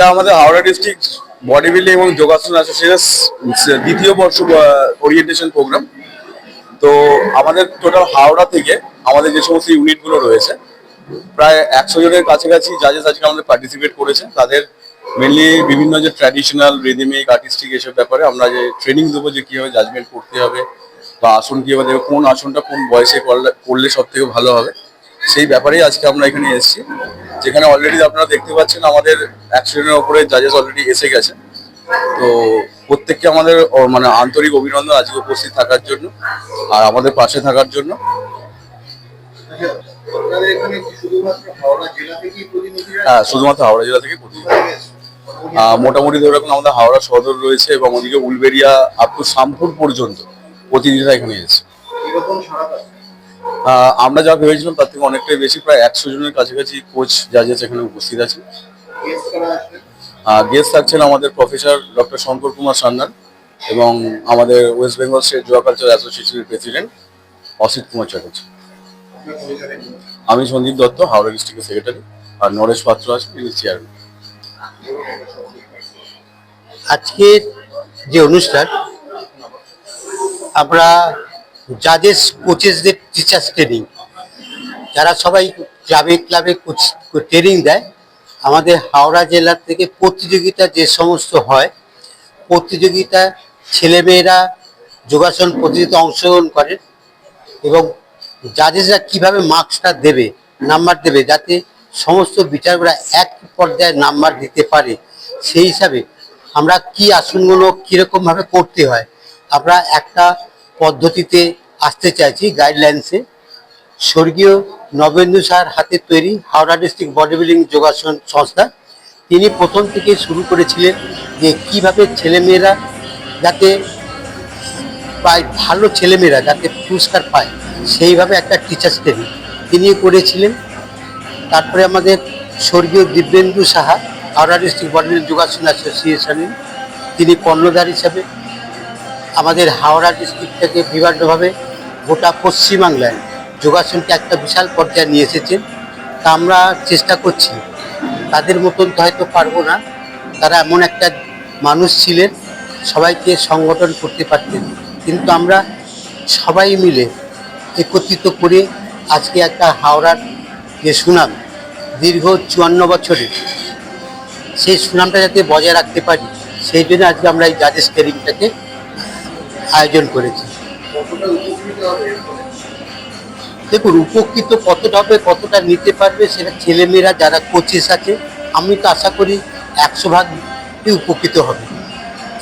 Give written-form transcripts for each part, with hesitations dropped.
এটা আমাদের Howrah district body building এবং যোগাসন অ্যাসোসিয়েশন দ্বিতীয় বর্ষ ওরিয়েন্টেশন প্রোগ্রাম। তো আমাদের টোটাল হাওড়া থেকে আমাদের যে সমস্ত ইউনিটগুলো রয়েছে প্রায় 100 জনের কাছাকাছি জাজেস আজকে আমাদের পার্টিসিপেট করেছে। তাদের মেনলি বিভিন্ন যে ট্র্যাডিশনাল রিদমিক আর্টিস্টিক এসব ব্যাপারে আমরা যে ট্রেনিং দেবো, যে কিভাবে জাজমেন্ট করতে হবে বা আসন কিভাবে দেবে, কোন আসনটা কোন বয়সে করলে সব থেকে ভালো হবে, সেই ব্যাপারেই আজকে আমরা এখানে এসেছি। যেখানে অলরেডি আপনারা দেখতে পাচ্ছেন আমাদের 100 জনের ওপরে জাজেস অলরেডি এসে গেছে। তো প্রত্যেককে আমাদের মানে আন্তরিক অভিনন্দন আজকে উপস্থিত থাকার জন্য আর আমাদের পাশে থাকার জন্য। হ্যাঁ, শুধুমাত্র হাওড়া জেলা থেকে প্রতিনিধি। মোটামুটি ধরে রাখুন আমাদের হাওড়া সদর রয়েছে এবং ওদিকে উলবেড়িয়া আপ টু শামপুর পর্যন্ত প্রতিনিধিরা এখানে এসেছে। আমরা যা ভেবেছিলাম তার থেকে অনেকটাই বেশি, প্রায় 100 জনের কাছাকাছি কোচ জাজেস এখানে উপস্থিত আছে। গেস্ট থাকছেন আমাদের প্রফেসর ডক্টর শঙ্কর কুমার সান্যাল এবং আমাদের West Bengal state yoga culture অ্যাসোসিয়েশনের প্রেসিডেন্ট অসিত কুমার চ্যাটার্জি। আমি সন্দীপ দত্ত, হাওড়া ডিস্ট্রিক্টের সেক্রেটারি, আর নরেশ পাত্র আছে, তিনি চেয়ারম্যান। আজকের যে অনুষ্ঠান, আমরা জাজেস কোচেসদের টিচার্স ট্রেনিং, যারা সবাই ক্লাবে ক্লাবে ট্রেনিং দেয়, আমাদের হাওড়া জেলার থেকে প্রতিযোগিতা যে সমস্ত হয়, প্রতিযোগিতা ছেলেমেয়েরা যোগাসন প্রতিযোগিতা অংশগ্রহণ করেন এবং জাজেসরা কিভাবে মার্কসটা দেবে, নাম্বার দেবে, যাতে সমস্ত বিচারকরা এক পর্যায়ে নাম্বার দিতে পারে, সেই হিসাবে আমরা কি আসনগুলো কীরকমভাবে করতে হয় আমরা একটা পদ্ধতিতে আসতে চাইছি, গাইডলাইন্সে। স্বর্গীয় নবেন্দু স্যার হাতে তৈরি হাওড়া ডিস্ট্রিক্ট বডি বিল্ডিং যোগাসন সংস্থা, তিনি প্রথম থেকে শুরু করেছিলেন যে কীভাবে ছেলেমেয়েরা যাতে পায়, ভালো ছেলেমেয়েরা যাতে পুরস্কার পায়, সেইভাবে একটা টিচার্স ট্রেনিং তিনি করেছিলেন। তারপরে আমাদের স্বর্গীয় Dibyendu Saha Howrah district body building যোগাসন অ্যাসোসিয়েশনের তিনি কর্ণধার হিসাবে আমাদের হাওড়া ডিস্ট্রিক্ট থেকে বিভিন্নভাবে গোটা পশ্চিমবাংলায় যোগাসনকে একটা বিশাল পর্যায়ে নিয়ে এসেছেন। তা আমরা চেষ্টা করছি, তাদের মতন তো হয়তো পারবো না, তারা এমন একটা মানুষ ছিলেন, সবাইকে সংগঠন করতে পারতেন, কিন্তু আমরা সবাই মিলে একত্রিত করে আজকে একটা হাওড়ার যে সুনাম দীর্ঘ 54 বছরের, সেই সুনামটা যাতে বজায় রাখতে পারি, সেই জন্য আজকে আমরা এই জাজেস ট্রেনিংটাকে আয়োজন করেছি। দেখুন, উপকৃত কতটা হবে, কতটা নিতে পারবে, সেটা ছেলেমেয়েরা যারা কোচেস আছে, আমি তো আশা করি 100% উপকৃত হবে।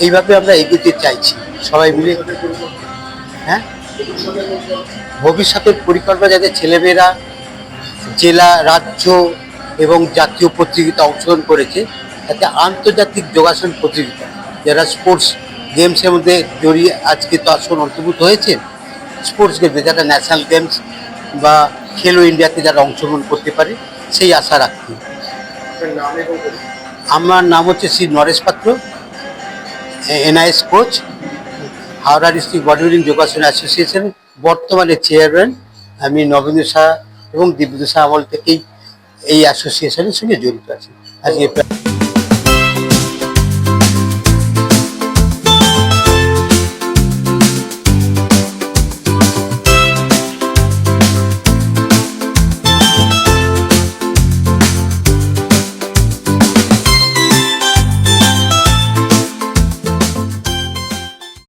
এইভাবে আমরা এগোতে চাইছি সবাই মিলে। হ্যাঁ, ভবিষ্যতের পরিকল্পনা যাতে ছেলেমেয়েরা জেলা, রাজ্য এবং জাতীয় প্রতিযোগিতা অংশগ্রহণ করেছে, যাতে আন্তর্জাতিক যোগাসন প্রতিযোগিতা, যারা স্পোর্টস গেমসের মধ্যে জড়িয়ে আজকে তো আসন অন্তর্ভুক্ত হয়েছে, স্পোর্টস গেমসে যারা ন্যাশনাল গেমস বা খেলো ইন্ডিয়াতে যারা অংশগ্রহণ করতে পারে, সেই আশা রাখছি। আমার নাম হচ্ছে শ্রী নরেশ পাত্র, NIS coach, Howrah district body building যোগাসন অ্যাসোসিয়েশন বর্তমানে চেয়ারম্যান। আমি নবেন্দু শাহ এবং দিব্যেন্দু শাহ আমল থেকেই এই অ্যাসোসিয়েশনের সঙ্গে জড়িত আছি। আজকে